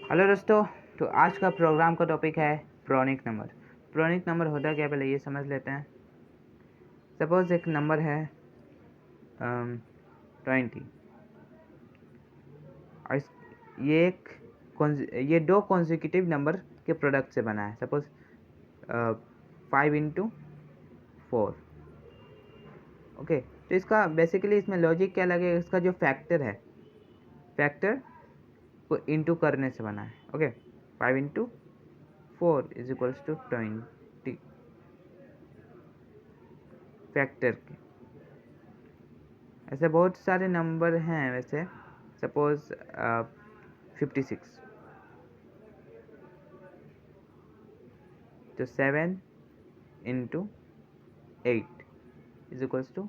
Hello दोस्तों। तो आज का प्रोग्राम का टॉपिक है प्रोनिक नंबर। प्रोनिक नंबर होता क्या, पहले ये समझ लेते हैं। सपोज एक नंबर है 20 और ये दो कॉन्जिक्यूटिव नंबर के प्रोडक्ट से बना है। सपोज 5 × 4। ओके, तो इसका बेसिकली इसमें लॉजिक क्या लगेगा, इसका जो फैक्टर को इंटू करने से बना है। ओके, 5 × 4 = 20 फैक्टर के। ऐसे बहुत सारे नंबर हैं वैसे। सपोज 56, तो 7 × 8 =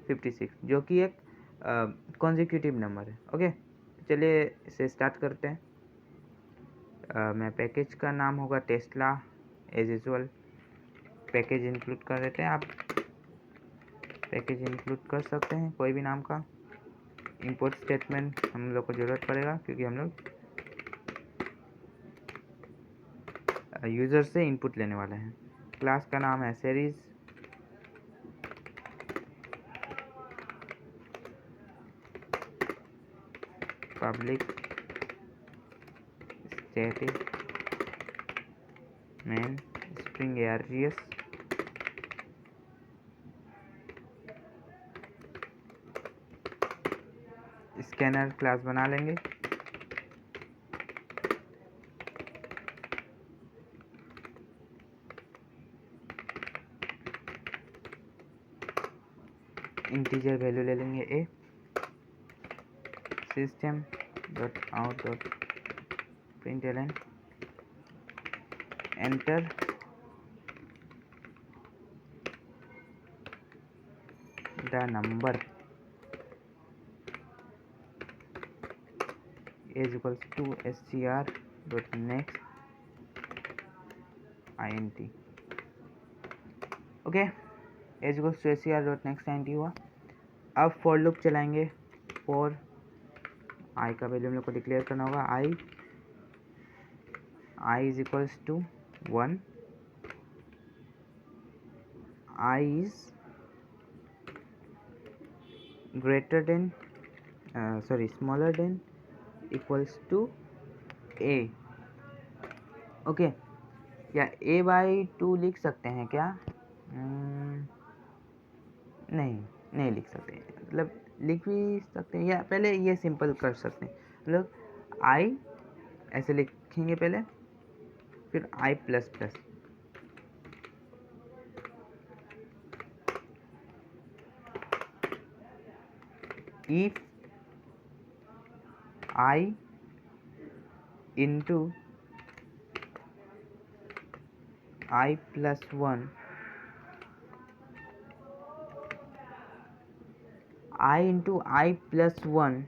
56, जो कि एक कॉन्जिक्यूटिव नंबर है। ओके, चलिए इसे स्टार्ट करते हैं। मैं पैकेज का नाम होगा Tesla. As usual package include कर देते हैं। आप पैकेज इंक्लूड कर सकते हैं कोई भी नाम का। इंपोर्ट स्टेटमेंट हम लोग को ज़रूरत पड़ेगा क्योंकि हम लोग यूज़र से इनपुट लेने वाले हैं। क्लास का नाम है series. Public static main string arrays. Scanner class बना लेंगे। इंटीजर वैल्यू ले लेंगे A. system.out.println enter the number is equals to str.next int। Okay, is equals to str.next int हुआ। अब फॉर लूप चलाएंगे। फॉर आई का वैल्यू हम लोग को डिक्लेयर करना होगा। I is equals to 1। I is greater than smaller than equals to A. Okay, या a/2 लिख सकते हैं क्या? नहीं लिख सकते, मतलब लिख भी सकते हैं, या पहले ये सिंपल कर सकते हैं। मतलब आई ऐसे लिखेंगे पहले, फिर i plus plus. If i into i plus 1, i into i plus 1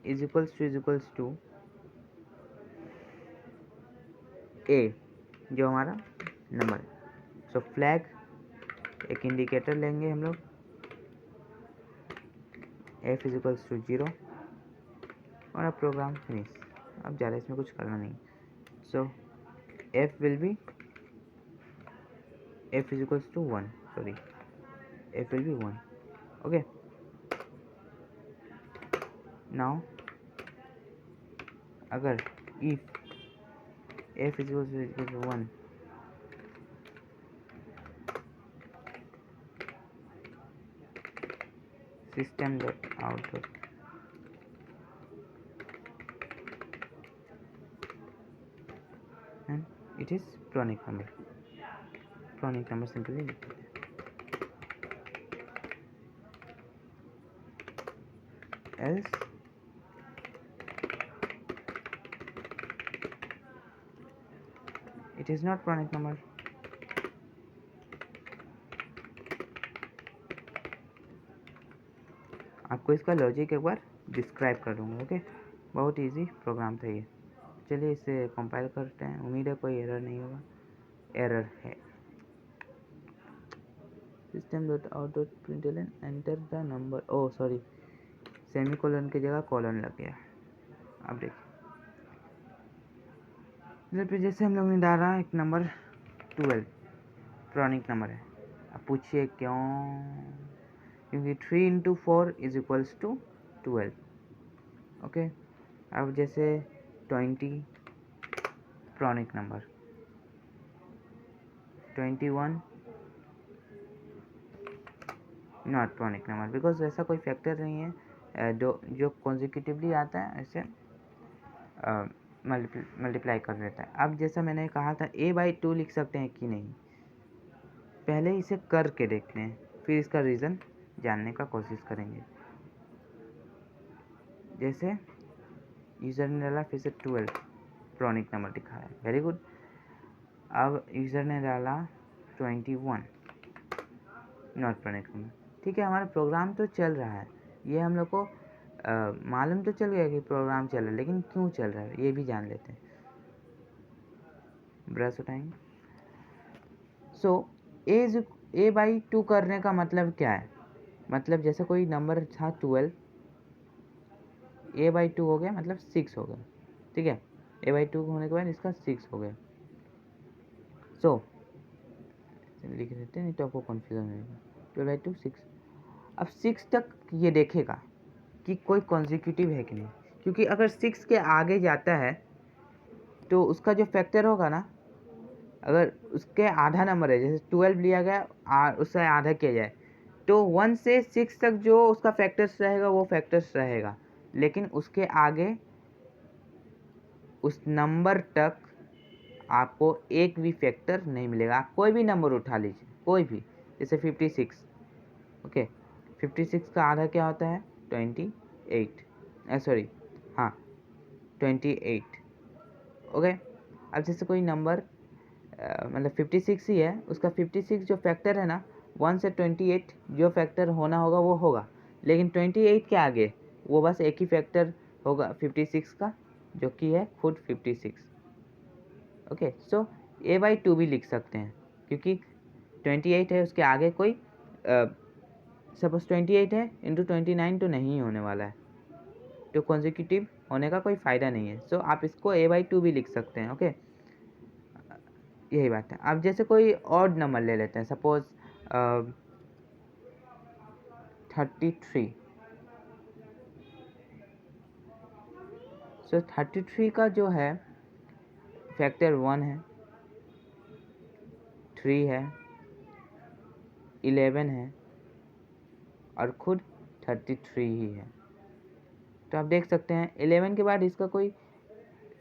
is equals to A, जो हमारा नंबर है। सो फ्लैग एक इंडिकेटर लेंगे हम लोग। f इज इक्वल्स टू 0 और अब प्रोग्राम फिनिश। अब ज़्यादा इसमें कुछ करना नहीं। So f will be f is equals to 1, sorry f will be 1। Okay, now अगर if f is equals to 1, system.out and it is pronic number simply लिख देते हैं। else it is not pronic number। आपको इसका logic एक बार describe कर दूंगा। Okay, बहुत इजी प्रोग्राम था ये। चलिए इसे कंपाइल करते हैं। उम्मीद है कोई एरर नहीं होगा। एरर है system.out.println enter the number. Oh sorry, semicolon की जगह कॉलन लग गया। अब देखिए जैसे हम लोग ने डाला एक नंबर 12 प्रॉनिक नंबर है। अब पूछिए क्यों, क्योंकि 3 into 4 is equals to 12। Okay, अब जैसे 20 pronic number, 21 not pronic number, because ऐसा कोई फैक्टर नहीं है जो कॉन्जिक्यूटिवली आता है ऐसे मल्टीप्लाई कर देता है। अब जैसा मैंने कहा था a/2 लिख सकते हैं कि नहीं, पहले इसे करके देखते हैं, फिर इसका रीज़न जानने का कोशिश करेंगे। जैसे यूज़र ने डाला फिर से 12 प्रॉनिक नंबर दिखा है, वेरी गुड। अब यूज़र ने डाला 21 नॉट प्रॉनिक नंबर, ठीक है, हमारा प्रोग्राम तो चल रहा है, ये हम लोग को मालूम तो चल गया कि प्रोग्राम चल रहा है, लेकिन क्यों चल रहा है ये भी जान लेते हैं। ब्रश उठाएंगे। सो a/2 करने का मतलब क्या है, मतलब जैसे कोई नंबर था 12, a/2 हो गया मतलब 6 हो गया, ठीक है, a/2 होने के बाद इसका 6 हो गया। सो लिख देते हैं, नहीं तो आपको कन्फ्यूजन रहेगा। 12/2 6। अब 6 तक ये देखेगा कि कोई कॉन्जिक्यूटिव है कि नहीं, क्योंकि अगर 6 के आगे जाता है तो उसका जो फैक्टर होगा ना, अगर उसके आधा नंबर है, जैसे 12 लिया गया उससे आधा किया जाए, तो 1 से 6 तक जो उसका फैक्टर्स रहेगा वो फैक्टर्स रहेगा, लेकिन उसके आगे उस नंबर तक आपको एक भी फैक्टर नहीं मिलेगा। आप कोई भी नंबर उठा लीजिए, कोई भी, जैसे 56, ओके, 56 का आधा क्या होता है 28, सॉरी हाँ 28, ओके। अब जैसे कोई नंबर मतलब 56 ही है, उसका 56 जो फैक्टर है ना 1 से 28 जो फैक्टर होना होगा वो होगा, लेकिन 28 के आगे वो बस एक ही फैक्टर होगा 56 का, जो कि है खुद 56। ओके, सो a/2 भी लिख सकते हैं, क्योंकि 28 है, उसके आगे कोई सपोज 28 है इंटू 29 तो नहीं होने वाला है, तो कॉन्जिक्यूटिव होने का कोई फ़ायदा नहीं है। सो आप इसको a/2 भी लिख सकते हैं, ओके, यही बात है। अब जैसे कोई ऑड नंबर ले लेते हैं, सपोज 33। सो 33 का जो है फैक्टर 1 है, 3 है, 11 है और खुद 33 ही है। तो आप देख सकते हैं 11 के बाद इसका कोई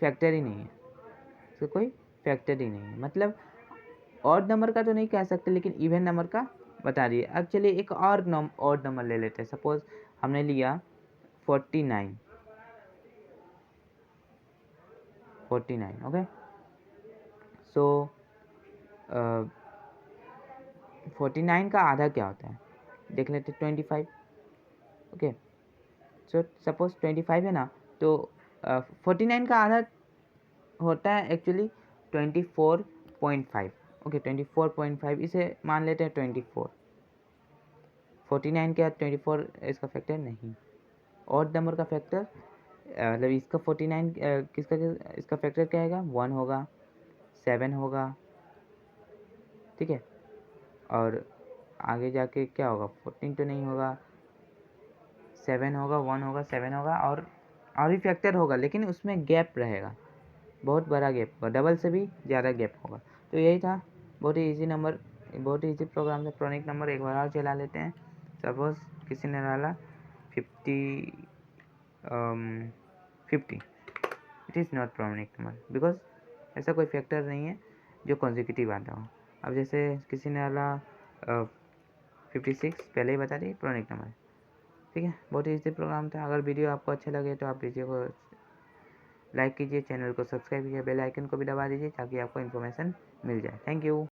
फैक्टर ही नहीं है, इसका कोई फैक्टर ही नहीं है, मतलब ऑड नंबर का तो नहीं कह सकते, लेकिन इवन नंबर का बता दिए। अब चलिए एक और ऑड नंबर ले लेते हैं, सपोज हमने लिया 49, ओके। सो 49 का आधा क्या होता है देख लेते, 25, ओके। सो सपोज 25 है ना, तो 49 का आधा होता है एक्चुअली 24.5, ओके, 24.5 इसे मान लेते हैं 24। 49 के बाद 24 इसका फैक्टर नहीं, ऑड नंबर का फैक्टर मतलब इसका 49 किसका इसका फैक्टर क्या आएगा 1 होगा, 7 होगा, ठीक है, और आगे जाके क्या होगा 14 तो नहीं होगा, 7 होगा, 1 होगा, 7 होगा, और भी फैक्टर होगा, लेकिन उसमें गैप रहेगा, बहुत बड़ा गैप होगा, डबल से भी ज़्यादा गैप होगा। तो यही था, बहुत ही इजी नंबर, बहुत ही इजी प्रोग्राम था। प्रॉनिक नंबर एक बार और चला लेते हैं। सपोज किसी ने डाला 50, it is not pronic number, because ऐसा कोई फैक्टर नहीं है जो कॉन्जिक्यूटिव आता हो। अब जैसे किसी ने डाला 56, पहले ही बता दी प्रॉनिक नंबर, ठीक है, बहुत ही इजी प्रोग्राम था। अगर वीडियो आपको अच्छा लगे तो आप वीडियो को लाइक कीजिए, चैनल को सब्सक्राइब कीजिए, बेल आइकन को भी दबा दीजिए ताकि आपको इन्फॉर्मेशन मिल जाए। Thank you.